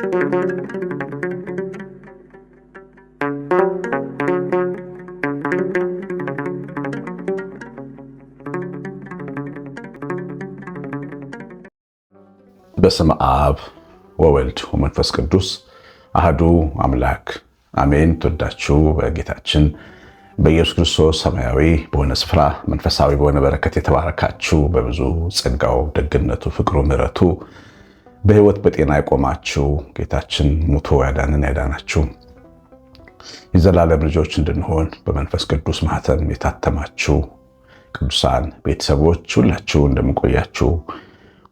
በስመ አብ ወወልድ ወመንፈስ ቅዱስ አህዱ አምላክ አሜን። ተወዳችሁ በጌታችን በኢየሱስ ክርስቶስ ሰማያዊ በሆነ ስፍራ መንፈሳዊ በሆነ በረከት የተባረካችሁ በብዙ ጸጋው፣ ደግነቱ፣ ፍቅሩ፣ ምሕረቱ በሕይወት በጤና የቆማችሁ ጌታችን ሙቶ ያዳናችሁ የዘላለም ልጆች እንድንሆን በመንፈስ ቅዱስ ማኅተም የታተማችሁ ቅዱሳን ቤተሰቦች ሁላችሁ እንደምንቆያችሁ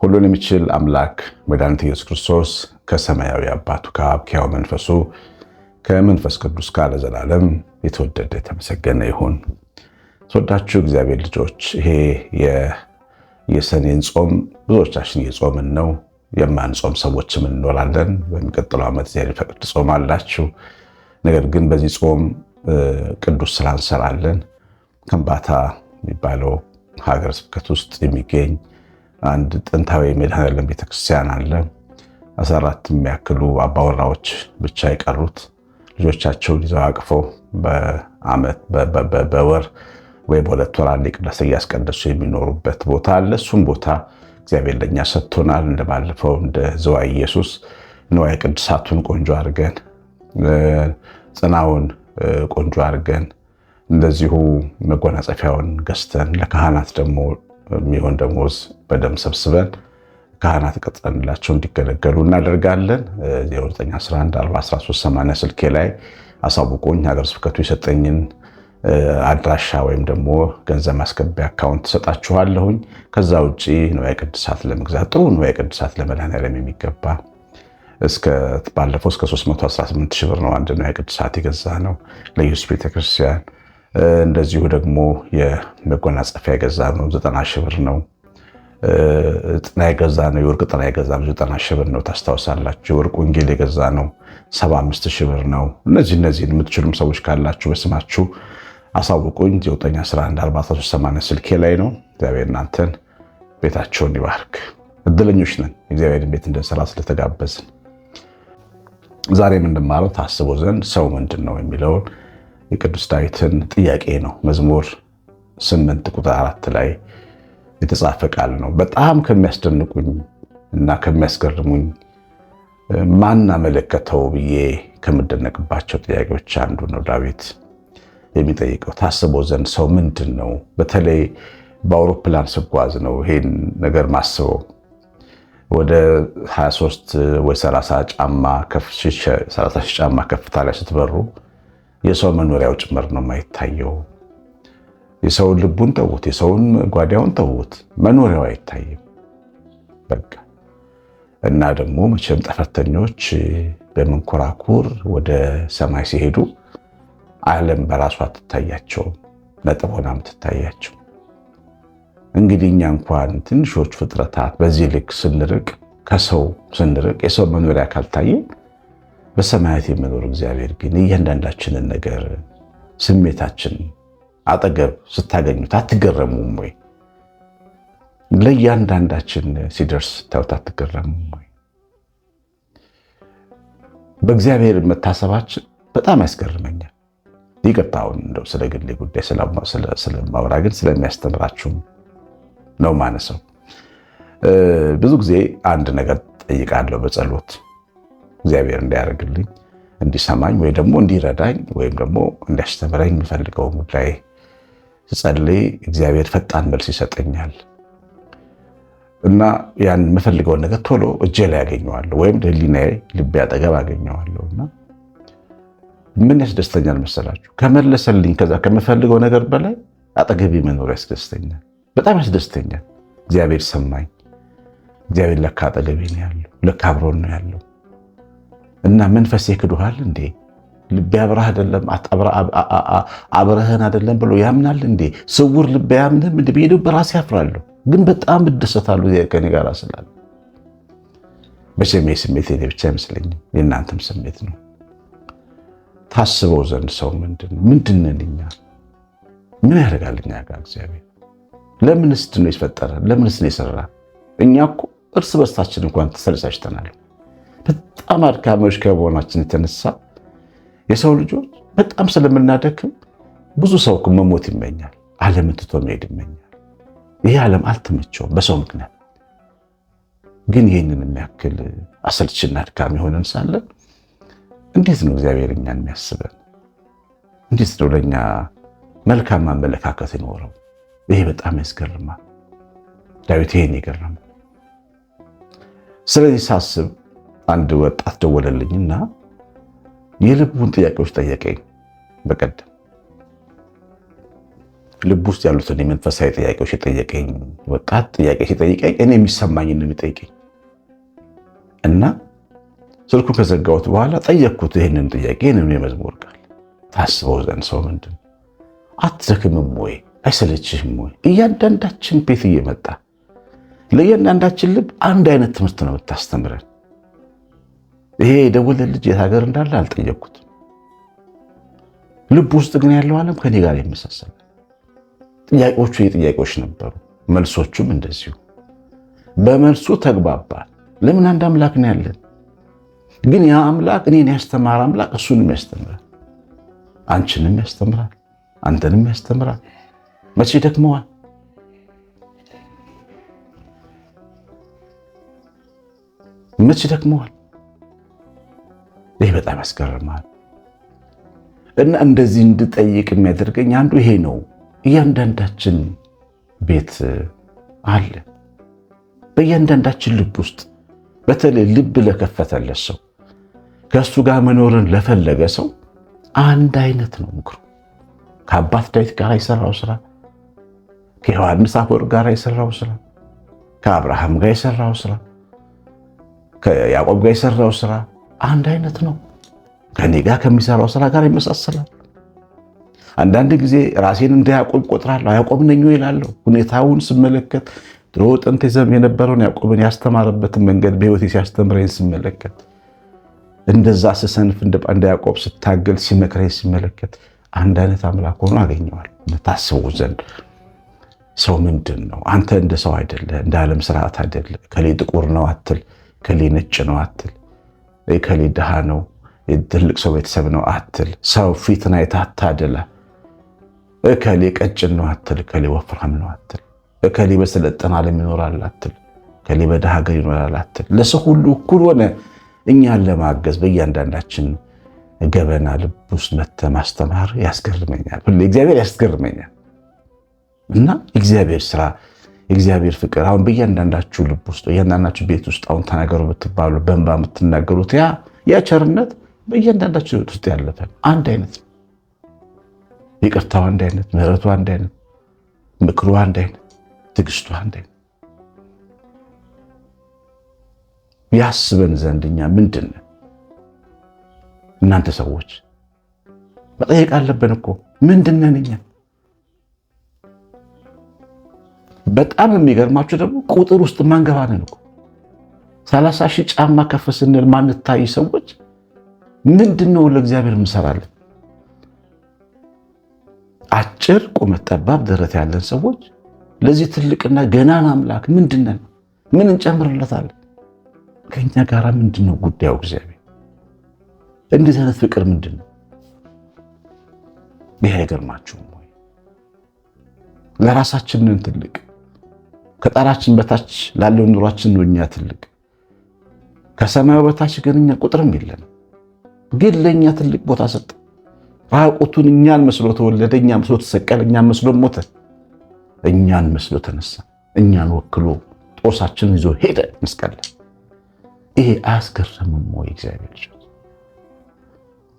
ሁሉን የሚችል አምላክ መድኃኒት ኢየሱስ ክርስቶስ ከሰማያዊ አባቱ ከአብ ከሕያው መንፈሱ ከመንፈስ ቅዱስ ጋር ለዘላለም የተወደደ የተመሰገነ ይሁን። ተወዳችሁ እግዚአብሔር ልጆች፣ ይሄ የሰኔን ጾም ብዙዎቻችን እየጾምን ነው። የማንጾም ሰዎችም እንኖራለን። በሚቀጥለው ዓመት እግዚአብሔር ፈቅድ ጾማላችሁ። ነገር ግን በዚህ ጾም ቅዱስ ስራ እንሰራለን። ከምባታ የሚባለው ሀገረ ስብከት ውስጥ የሚገኝ አንድ ጥንታዊ መድኃኔዓለም ቤተክርስቲያን አለ። 14 የሚያክሉ አባወራዎች ብቻ የቀሩት ልጆቻቸውን ይዘው አቅፈው በዓመት በወር ወይ በሁለት ወር አንዴ ቅዳሴ እያስቀደሱ የሚኖሩበት ቦታ አለ። እሱም ቦታ እግዚአብሔር ለእኛ ሰጥቶናል። እንደባለፈው እንደ ዝዋይ ኢየሱስ ንዋየ ቅድሳቱን ቆንጆ አድርገን፣ ጽናውን ቆንጆ አድርገን፣ እንደዚሁ መጎናጸፊያውን ገዝተን ለካህናት ደግሞ የሚሆን ደሞዝ በደም ሰብስበን ካህናት ቀጥረንላቸው እንዲገለገሉ እናደርጋለን። 09114138 ስልኬ ላይ አሳውቁኝ። ሀገረ ስብከቱ የሰጠኝን አድራሻ ወይም ደግሞ ገንዘብ ማስገቢያ አካውንት ሰጣችኋለሁኝ። ከዛ ውጭ ንዋየ ቅድሳት ለመግዛት ጥሩ ንዋየ ቅድሳት ለመድኃኔዓለም የሚገባ ባለፈው እስከ 318 ሺህ ብር ነው አንድ ንዋየ ቅድሳት የገዛ ነው ለኢየሱስ ቤተክርስቲያን። እንደዚሁ ደግሞ የመጎናጸፊያ የገዛ ነው 90 ሺህ ብር ነው። ጥና የገዛ ነው የወርቅ ጥና የገዛ ነው 90 ሺህ ብር ነው። ታስታውሳላችሁ። የወርቅ ወንጌል የገዛ ነው 75 ሺህ ብር ነው። እነዚህን የምትችሉም ሰዎች ካላችሁ በስማችሁ አሳውቁኝ። 09114338 ስልኬ ላይ ነው። እግዚአብሔር እናንተን ቤታቸውን ይባርክ። እድለኞች ነን እግዚአብሔርን ቤት እንድንሰራ ስለተጋበዝን። ዛሬ የምንማረው ታስቦ ዘንድ ሰው ምንድን ነው የሚለውን የቅዱስ ዳዊትን ጥያቄ ነው። መዝሙር 8 ቁጥር 4 ላይ የተጻፈ ቃል ነው። በጣም ከሚያስደንቁኝ እና ከሚያስገርሙኝ ማን አመለከተው ብዬ ከምደነቅባቸው ጥያቄዎች አንዱ ነው። ዳዊት የሚጠይቀው ታስቦ ዘንድ ሰው ምንድን ነው? በተለይ በአውሮፕላን ስጓዝ ነው ይሄን ነገር ማስበው። ወደ 23 ወይ 30 ጫማ ከፍታ ላይ ስትበሩ የሰው መኖሪያው ጭምር ነው የማይታየው። የሰውን ልቡን ተውት፣ የሰውን ጓዳውን ተውት፣ መኖሪያው አይታይም። በቃ እና ደግሞ መቼም ጠፈርተኞች በመንኮራኩር ወደ ሰማይ ሲሄዱ ዓለም በራሷ አትታያቸውም፣ ነጥብ ሆና የምትታያቸው። እንግዲህ እኛ እንኳን ትንሾች ፍጥረታት በዚህ ልክ ስንርቅ፣ ከሰው ስንርቅ፣ የሰው መኖሪያ ካልታየን በሰማያት የሚኖር እግዚአብሔር ግን እያንዳንዳችንን ነገር ስሜታችን አጠገብ ስታገኙት አትገረሙም ወይ? ለእያንዳንዳችን ሲደርስ ስታዩት አትገረሙም ወይ? በእግዚአብሔር መታሰባችን በጣም ያስገርመኛል። ይቅርታውን እንደው ስለ ግሌ ጉዳይ ስለማወራ ግን ስለሚያስተምራችሁም ነው ማነሰው። ብዙ ጊዜ አንድ ነገር ጠይቃለሁ በጸሎት እግዚአብሔር እንዲያደርግልኝ፣ እንዲሰማኝ ወይ ደግሞ እንዲረዳኝ ወይም ደግሞ እንዲያስተምረኝ የምፈልገው ጉዳይ ስጸልይ እግዚአብሔር ፈጣን መልስ ይሰጠኛል እና ያን የምፈልገውን ነገር ቶሎ እጄ ላይ ያገኘዋለሁ ወይም ህሊናዬ ልቤ አጠገብ አገኘዋለሁ። እና ምን ያስደስተኛል መሰላችሁ? ከመለሰልኝ ከዛ ከምፈልገው ነገር በላይ አጠገቤ መኖር ያስደስተኛል፣ በጣም ያስደስተኛል። እግዚአብሔር ሰማኝ፣ እግዚአብሔር ለካ አጠገቤ ነው ያለው፣ ለካ አብሮን ነው ያለው። እና መንፈሴ ክዶሃል እንዴ? ልቤ አብረህ አይደለም አብረህን አይደለም ብሎ ያምናል እንዴ? ስውር ልቤ ያምንም እንዴ? ብዬ በራሴ አፍራለሁ፣ ግን በጣም እደሰታለሁ ከኔ ጋር ስላለ። መቼም ስሜት የኔ ብቻ አይመስለኝም፣ የእናንተም ስሜት ነው። ታስበው ዘንድ ሰው ምንድን ነን እኛ? ምን ያደርጋል እኛ ጋር እግዚአብሔር? ለምንስ ነው የፈጠረን? ለምንስ ነው የሰራን? እኛ እኮ እርስ በርሳችን እንኳን ተሰልቻችተናል። በጣም አድካሚዎች ከመሆናችን የተነሳ የሰው ልጆች በጣም ስለምናደክም ብዙ ሰው መሞት ይመኛል፣ ዓለምን ትቶ መሄድ ይመኛል። ይሄ ዓለም አልተመቸውም በሰው ምክንያት። ግን ይህንን የሚያክል አሰልችና አድካሚ ሆነን ሳለን እንዴት ነው እግዚአብሔር እኛን የሚያስበን? እንዴት ነው ለእኛ መልካም አመለካከት ይኖረው? ይሄ በጣም ያስገርማል። ዳዊት ይሄን ይገርማል። ስለዚህ ሳስብ አንድ ወጣት ደወለልኝና የልቡን ጥያቄዎች ጠየቀኝ። በቀደም ልብ ውስጥ ያሉትን የመንፈሳዊ ጥያቄዎች የጠየቀኝ ወጣት ጥያቄ ሲጠይቀኝ እኔ የሚሰማኝን ነው የሚጠይቀኝ እና ስልኩን ከዘጋሁት በኋላ ጠየቅኩት ይህንን ጥያቄ። ይህንን የመዝሙር ቃል ታስበው ዘንድ ሰው ምንድን ነው? አትደክምም ወይ? አይሰለችህም ወይ? እያንዳንዳችን ቤት እየመጣ ለእያንዳንዳችን ልብ አንድ አይነት ትምህርት ነው የምታስተምረን። ይሄ የደወለ ልጅ የት ሀገር እንዳለ አልጠየቅኩትም። ልብ ውስጥ ግን ያለው ዓለም ከኔ ጋር ይመሳሰላል። ጥያቄዎቹ የጥያቄዎች ነበሩ፣ መልሶቹም እንደዚሁ። በመልሱ ተግባባል። ለምን አንድ አምላክ ነው ያለን። ግን ያ አምላክ እኔን ያስተማር አምላክ እሱንም ያስተምራል፣ አንቺንም ያስተምራል፣ አንተንም ያስተምራል። መቼ ደክመዋል? መቼ ደክመዋል? ይህ በጣም ያስገርማል። እና እንደዚህ እንድጠይቅ የሚያደርገኝ አንዱ ይሄ ነው። እያንዳንዳችን ቤት አለ፣ በእያንዳንዳችን ልብ ውስጥ በተለይ ልብ ለከፈተለት ሰው፣ ከእሱ ጋር መኖርን ለፈለገ ሰው አንድ አይነት ነው ምክሩ። ከአባት ዳዊት ጋር የሰራው ስራ፣ ከዮሐንስ አፈወርቅ ጋር የሰራው ስራ፣ ከአብርሃም ጋር የሰራው ስራ፣ ከያዕቆብ ጋር የሰራው ስራ አንድ አይነት ነው። ከኔ ጋር ከሚሰራው ስራ ጋር ይመሳሰላል። አንዳንድ ጊዜ ራሴን እንደ ያዕቆብ ቆጥራለሁ። ያዕቆብ ነኝ ይላለሁ። ሁኔታውን ስመለከት ድሮ ጥንት የነበረውን ያዕቆብን ያስተማረበትን መንገድ በህይወቴ ሲያስተምረኝ ስመለከት፣ እንደዛ ስሰንፍ እንደ ያዕቆብ ስታገል ሲመክረኝ ሲመለከት አንድ አይነት አምላክ ሆኖ አገኘዋል። ታስቡ ዘንድ ሰው ምንድን ነው? አንተ እንደ ሰው አይደለ፣ እንደ ዓለም ስርዓት አይደለ። ከሌ ጥቁር ነው አትል፣ ከሌ ነጭ ነው አትል፣ ከሌ ድሃ ነው ትልቅ ሰው ቤተሰብ ነው አትል። ሰው ፊትን አይተህ አታድላ። እከሌ ቀጭን ነው አትል፣ እከሌ ወፍራም ነው አትል። እከሌ በሰለጠነ ዓለም ይኖራል አትል፣ እከሌ በድሃ ሀገር ይኖራል አትል። ለሰው ሁሉ እኩል ሆነ እኛን ለማገዝ በእያንዳንዳችን ገበና ልብ ውስጥ መተህ ማስተማር ያስገርመኛል። ሁሌ እግዚአብሔር ያስገርመኛል። እና እግዚአብሔር ስራ፣ እግዚአብሔር ፍቅር አሁን በእያንዳንዳችሁ ልብ ውስጥ በእያንዳንዳችሁ ቤት ውስጥ አሁን ተናገሩ ብትባሉ በእንባ የምትናገሩት ያ ቸርነት በእያንዳንዳችሁ ሕይወት ውስጥ ያለፈ አንድ አይነት ነው። ይቅርታው አንድ አይነት፣ ምሕረቱ አንድ አይነት፣ ምክሩ አንድ አይነት፣ ትዕግስቱ አንድ አይነት። ያስበን ዘንድ እኛ ምንድን ነን? እናንተ ሰዎች መጠየቅ አለብን እኮ ምንድን ነን እኛ? በጣም የሚገርማችሁ ደግሞ ቁጥር ውስጥ ማንገባንን እኮ 30 ሺህ ጫማ ከፍ ስንል ማንታይ ሰዎች ምንድን ነው ለእግዚአብሔር እንሰራለን? አጭር ቁመት ጠባብ ደረት ያለን ሰዎች ለዚህ ትልቅና ገናና አምላክ ምንድን ነን? ምን እንጨምርለታለን? ከኛ ጋር ምንድን ነው ጉዳዩ? እግዚአብሔር እንዴት አይነት ፍቅር ምንድን ነው? ይሄ አይገርማችሁም ወይ? ለራሳችን ነን ትልቅ፣ ከጣራችን በታች ላለው ኑሯችን ነው እኛ ትልቅ። ከሰማዩ በታች ግን እኛ ቁጥርም የለንም። ግን ለእኛ ትልቅ ቦታ ሰጠ። ራቁቱን እኛን መስሎ ተወለደ፣ እኛን መስሎ ተሰቀለ፣ እኛን መስሎ ሞተ፣ እኛን መስሎ ተነሳ፣ እኛን ወክሎ ጦሳችንን ይዞ ሄደ መስቀል። ይሄ አያስገርምም ወይ? እግዚአብሔር ልጅ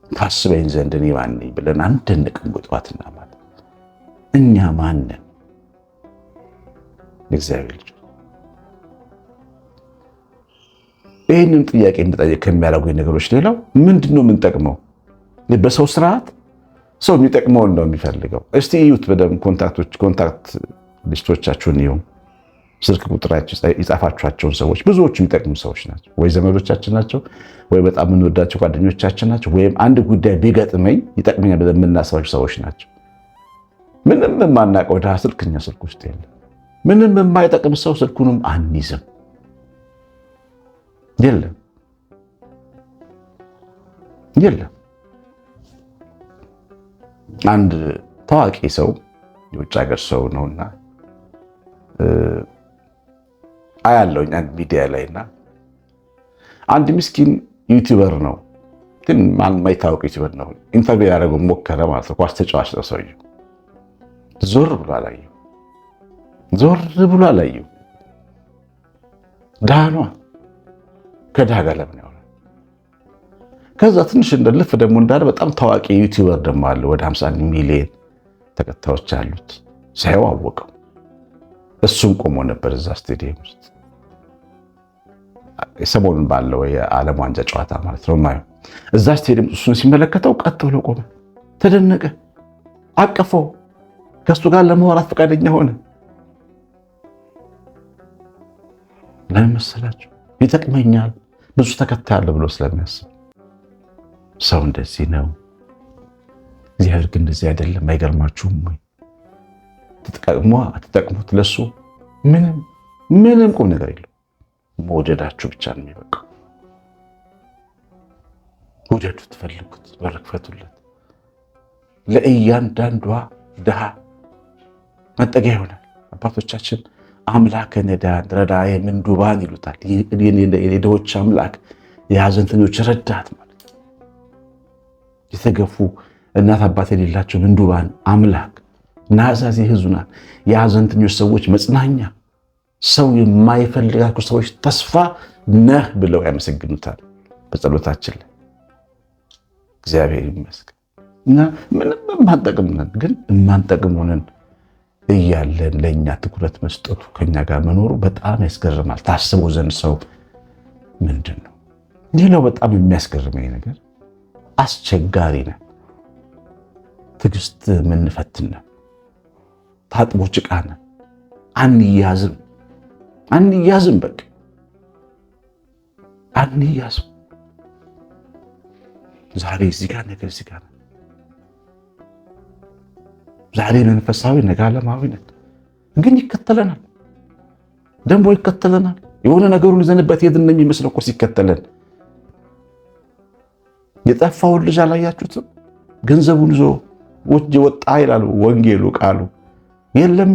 ታስበኝ ዘንድ እኔ ማን ነኝ ብለን አንደንቅም? ጠዋትና ማታ እኛ ማን ነን? እግዚአብሔር ልጅ ይህንን ጥያቄ እንድጠይቅ ከሚያደርጉኝ ነገሮች ሌላው ምንድን ነው የምንጠቅመው? በሰው ስርዓት ሰው የሚጠቅመውን ነው የሚፈልገው። እስቲ እዩት በደምብ ኮንታክት ሊስቶቻችሁን ይሁ ስልክ ቁጥራችሁ የጻፋችኋቸውን ሰዎች ብዙዎቹ የሚጠቅሙ ሰዎች ናቸው። ወይ ዘመዶቻችን ናቸው፣ ወይ በጣም የምንወዳቸው ጓደኞቻችን ናቸው፣ ወይም አንድ ጉዳይ ቢገጥመኝ ይጠቅመኛል ብለን የምናስባቸው ሰዎች ናቸው። ምንም የማናውቀው ድሃ ስልክ እኛ ስልክ ውስጥ የለም። ምንም የማይጠቅም ሰው ስልኩንም አንይዝም። የለም የለም። አንድ ታዋቂ ሰው የውጭ ሀገር ሰው ነውና አያለውኝ አንድ ሚዲያ ላይና አንድ ምስኪን ዩቲዩበር ነው፣ ግን ማይታወቅ ዩቲዩበር ነው። ኢንተርቪው ያደረገው ሞከረ ማለት ነው። ኳስ ተጫዋች ነው ሰውየው። ዞር ብሎ አላየው። ዳኗ ከድሃ ጋር ለምን ያወራል? ከዛ ትንሽ እንደልፍ ደግሞ እንዳለ በጣም ታዋቂ ዩቲዩበር ደግሞ አለ፣ ወደ 51 ሚሊዮን ተከታዮች አሉት። ሳይው አወቀው። እሱም ቆሞ ነበር እዛ ስቴዲየም ውስጥ ሰሞኑን ባለው የዓለም ዋንጫ ጨዋታ ማለት ነው ማየው። እዛ ስቴዲየም እሱን ሲመለከተው ቀጥ ብሎ ቆመ፣ ተደነቀ፣ አቀፈው፣ ከሱ ጋር ለማውራት ፈቃደኛ ሆነ። ለምን መሰላችሁ? ይጠቅመኛል፣ ብዙ ተከታይ አለ ብሎ ስለሚያስብ። ሰው እንደዚህ ነው፣ እግዚአብሔር ግን እንደዚህ አይደለም። አይገርማችሁም ወይ? ተጠቅሙት፣ ለሱ ምንም ቁም ነገር የለው። መውደዳችሁ ብቻ ነው የሚበቃው። ውደዱት፣ ፈልጉት፣ በር ክፈቱለት። ለእያንዳንዷ ድሃ መጠጊያ ይሆናል። አባቶቻችን አምላከ ነዳያን ረዳየ ምንዱባን ይሉታል። የድሆች አምላክ፣ የሐዘንተኞች ረዳት ማለት የተገፉ እናት አባት የሌላቸው ምንዱባን አምላክ፣ ናዛዜ ሕዙናን የሐዘንተኞች ሰዎች መጽናኛ፣ ሰው የማይፈልጋቸው ሰዎች ተስፋ ነህ ብለው ያመሰግኑታል በጸሎታችን ላይ። እግዚአብሔር ይመስገን እና ምንም የማንጠቅምነን ግን የማንጠቅሙንን እያለን ለእኛ ትኩረት መስጠቱ ከኛ ጋር መኖሩ በጣም ያስገርማል። ታስበው ዘንድ ሰው ምንድን ነው? ሌላው በጣም የሚያስገርመኝ ነገር አስቸጋሪ ነን፣ ትዕግስት የምንፈትን ነን፣ ታጥቦ ጭቃ ነን፣ አንያዝም፣ በቃ አንያዝም። ዛሬ እዚህ ጋር ነገ እዚህ ጋር፣ ዛሬ መንፈሳዊ ነገ ዓለማዊ ነን። ግን ይከተለናል፣ ደንቦ ይከተለናል። የሆነ ነገሩን ይዘንበት ሄድን ነው የሚመስለው እኮ ሲከተለን። የጠፋውን ልጅ አላያችሁትም? ገንዘቡን ይዞ ወጣ ይላሉ ወንጌሉ ቃሉ። የለም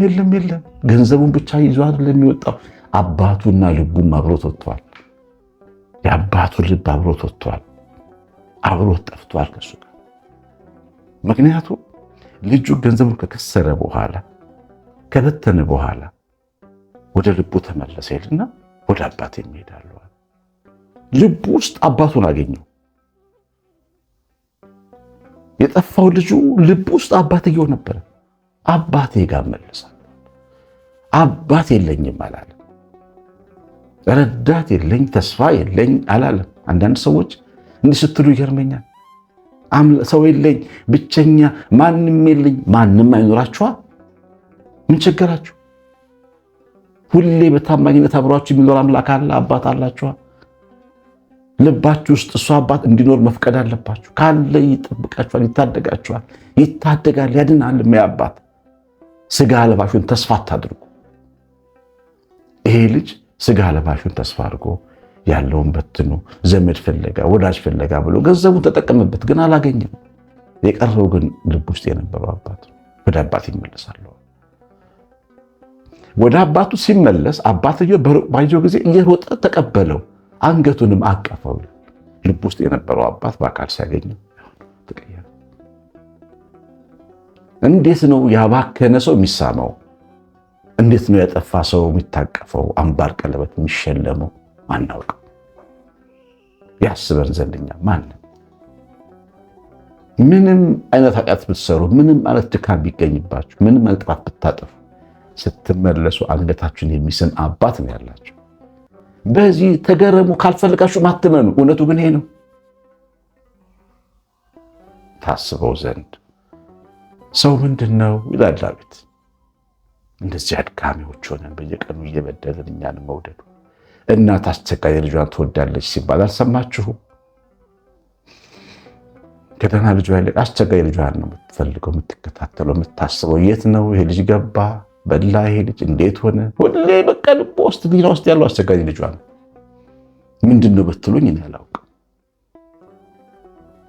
ገንዘቡን ብቻ ይዞ አይደለም የሚወጣው፣ አባቱና ልቡም አብሮት ወጥቷል። የአባቱ ልብ አብሮት ወጥቷል፣ አብሮት ጠፍቷል ከሱ ጋር። ምክንያቱም ልጁ ገንዘቡን ከከሰረ በኋላ ከበተነ በኋላ ወደ ልቡ ተመለሰ ይልና ወደ አባቴ እሄዳለሁ። ልቡ ውስጥ አባቱን አገኘው። የጠፋው ልጁ ልቡ ውስጥ አባትየው ነበረ። አባቴ ጋር እመለሳለሁ። አባት የለኝም አላለም። ረዳት የለኝ፣ ተስፋ የለኝ አላለም። አንዳንድ ሰዎች እንዲህ ስትሉ ይገርመኛል። ሰው የለኝ፣ ብቸኛ፣ ማንም የለኝ። ማንም አይኖራችኋ? ምን ቸገራችሁ? ሁሌ በታማኝነት አብሯችሁ የሚኖር አምላክ አለ፣ አባት አላችኋ። ልባችሁ ውስጥ እሱ አባት እንዲኖር መፍቀድ አለባችሁ። ካለ ይጠብቃችኋል፣ ይታደጋችኋል፣ ይታደጋል፣ ያድናል። አባት ስጋ ለባሹን ተስፋ አታድርጉ። ይሄ ልጅ ስጋ ለባሹን ተስፋ አድርጎ ያለውን በትኑ ዘመድ ፍለጋ ወዳጅ ፍለጋ ብሎ ገንዘቡን ተጠቀመበት፣ ግን አላገኘም። የቀረው ግን ልብ ውስጥ የነበረው አባት ወደ አባት ይመለሳል። ወደ አባቱ ሲመለስ አባትየው በሩቅ ባየው ጊዜ እየሮጠ ተቀበለው፣ አንገቱንም አቀፈው። ልብ ውስጥ የነበረው አባት በአካል ሲያገኘው ተቀየረ። እንዴት ነው ያባከነ ሰው የሚሳመው? እንዴት ነው ያጠፋ ሰው የሚታቀፈው? አምባር ቀለበት የሚሸለመው? አናውቅም። ያስበን ዘንድኛ ማንም ምንም አይነት ኃጢአት ብትሰሩ፣ ምንም አይነት ድካም ቢገኝባችሁ፣ ምንም አይነት ጥፋት ብታጠፉ ስትመለሱ አንገታችሁን የሚስም አባት ነው ያላችሁ። በዚህ ተገረሙ። ካልፈልጋችሁ ማትመኑ። እውነቱ ግን ይሄ ነው። ታስበው ዘንድ ሰው ምንድን ነው ይላል ዳዊት። እንደዚህ አድካሚዎች ሆነን በየቀኑ እየበደልን እኛን መውደዱ። እናት አስቸጋሪ ልጇን ትወዳለች ሲባል አልሰማችሁም? ከደህና ልጇ ይልቅ አስቸጋሪ ልጇን ነው የምትፈልገው፣ የምትከታተለው፣ የምታስበው። የት ነው ይሄ ልጅ ገባ፣ በላ፣ ይሄ ልጅ እንዴት ሆነ? ሁሌ በቃ ልቧ ውስጥ ሊና ውስጥ ያለው አስቸጋሪ ልጇ ነው። ምንድን ነው ብትሉኝ እኔ አላውቅም።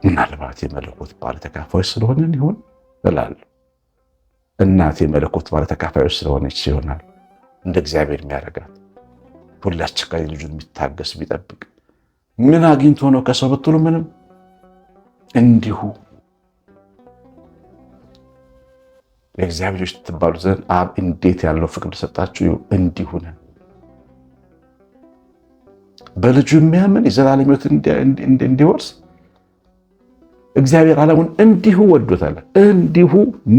ምናልባት የመለኮት ባለ ተካፋዮች ስለሆነን ይሆን እላለሁ። እናት የመለኮት ባለ ተካፋዮች ስለሆነች ይሆናል እንደ እግዚአብሔር የሚያደርጋት ሁሌ አስቸጋሪ ልጁን የሚታገስ የሚጠብቅ። ምን አግኝቶ ነው ከሰው ብትሉ ምንም፣ እንዲሁ የእግዚአብሔር ልጆች ትባሉ ዘንድ አብ እንዴት ያለው ፍቅር ሰጣችሁ፣ እንዲሁ ነን። በልጁ የሚያምን የዘላለም ሕይወት እንዲወርስ እግዚአብሔር ዓለሙን እንዲሁ ወዶታል። እንዲሁ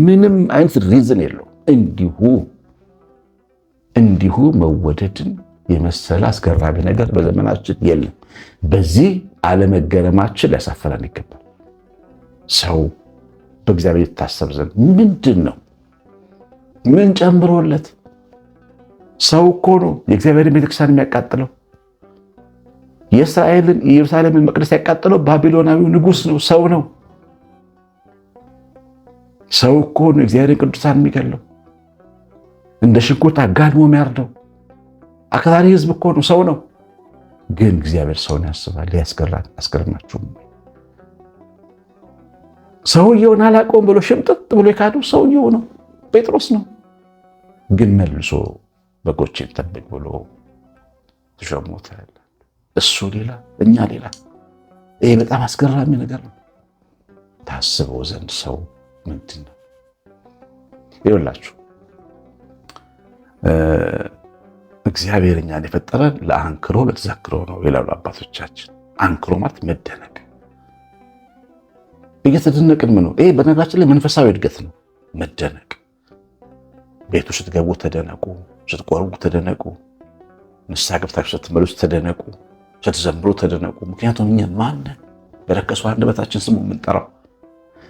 ምንም አይነት ሪዝን የለው። እንዲሁ መወደድን የመሰለ አስገራሚ ነገር በዘመናችን የለም። በዚህ አለመገረማችን ሊያሳፍረን ይገባል። ሰው በእግዚአብሔር ይታሰብ ዘንድ ምንድን ነው? ምን ጨምሮለት? ሰው እኮ ነው የእግዚአብሔርን ቤተክርስቲያን የሚያቃጥለው። የእስራኤልን የኢየሩሳሌምን መቅደስ ያቃጠለው ባቢሎናዊው ንጉሥ ነው። ሰው ነው። ሰው እኮ ነው የእግዚአብሔርን ቅዱሳን የሚገለው፣ እንደ ሽንኩርት አጋድሞ የሚያርደው። አክራሪ ህዝብ እኮ ነው። ሰው ነው። ግን እግዚአብሔር ሰውን ያስባል። ያስገርማችሁም ሰውየውን አላውቀውም ብሎ ሽምጥጥ ብሎ የካደው ሰውየው ነው፣ ጴጥሮስ ነው። ግን መልሶ በጎቼን ጠብቅ ብሎ ተሾሞታል። እሱ ሌላ እኛ ሌላ። ይሄ በጣም አስገራሚ ነገር ነው። ታስበው ዘንድ ሰው ምንድን ነው? ይኸውላችሁ እግዚአብሔር እኛን የፈጠረን ለአንክሮ ለተዘክሮ ነው ይላሉ አባቶቻችን። አንክሮ ማለት መደነቅ፣ እየተደነቅን ምን ነው? ይሄ በነገራችን ላይ መንፈሳዊ እድገት ነው። መደነቅ። ቤቱ ስትገቡ ተደነቁ፣ ስትቆርቡ ተደነቁ፣ ንስሐ ገብታችሁ ስትመለሱ ተደነቁ፣ ስትዘምሩ ተደነቁ። ምክንያቱም እኛ ማነን በረከሱ አንደበታችን ስሙ የምንጠራው?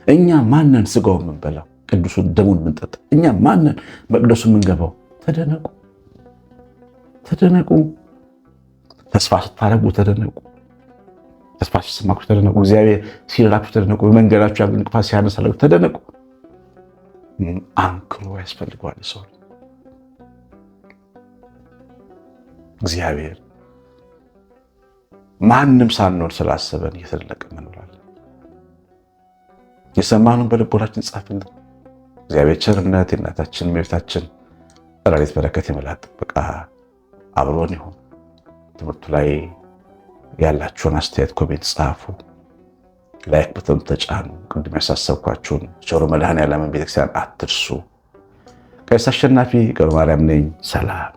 እኛ ማነን ስጋውን የምንበላው ቅዱሱን ደሙን የምንጠጣ? እኛ ማነን መቅደሱ የምንገባው? ተደነቁ፣ ተደነቁ። ተስፋ ስታደርጉ ተደነቁ፣ ተስፋ ሲሰማችሁ ተደነቁ፣ እግዚአብሔር ሲራችሁ ተደነቁ፣ በመንገዳችሁ ያለ እንቅፋት ሲያነሳላችሁ ተደነቁ። አንክሮ ያስፈልገዋል ሰው። እግዚአብሔር ማንም ሳንሆን ስላሰበን እየተደነቅን እንኖራለን። የሰማነውን በልቦናችን ጻፍልን። እግዚአብሔር ቸርነት፣ የእናታችን የእመቤታችን ረድኤት በረከት፣ የመላእክት ጥበቃ አብሮን ይሁን። ትምህርቱ ላይ ያላችሁን አስተያየት ኮሜንት ጻፉ፣ ላይክ በተን ተጫኑ። ቅድም ያሳሰብኳችሁን ቸሩ መድኃኔዓለምን ቤተክርስቲያን አትርሱ። ቀሲስ አሸናፊ ገብረ ማርያም ነኝ። ሰላም።